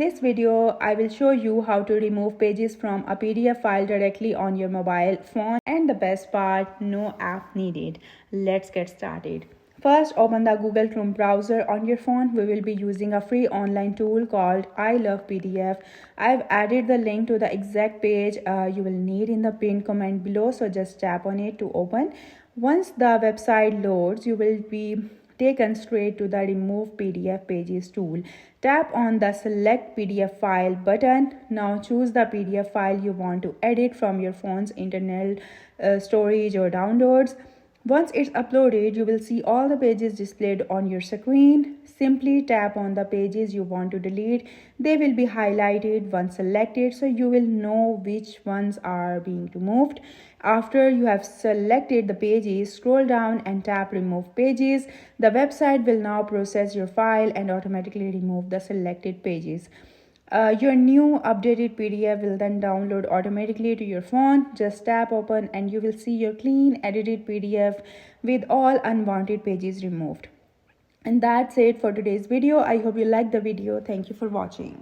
this video, I will show you how to remove pages from a PDF file directly on your mobile phone, and the best part, no app needed. Let's get started. First, open the Google Chrome browser on your phone. We will be using a free online tool called I Love PDF. I've added the link to the exact page you will need in the pinned comment below, so just tap on it to open. Once the website loads, you will be taken straight to the Remove PDF Pages tool. Tap on the Select PDF File button. Now choose the PDF file you want to edit from your phone's internal storage or downloads. Once it's uploaded, you will see all the pages displayed on your screen. Simply tap on the pages you want to delete. They will be highlighted once selected, so you will know which ones are being removed. After you have selected the pages, scroll down and tap Remove Pages. The website will now process your file and automatically remove the selected pages. Your new updated PDF will then download automatically to your phone. Just tap open and you will see your clean edited PDF with all unwanted pages removed. And that's it for today's video. I hope you liked the video. Thank you for watching.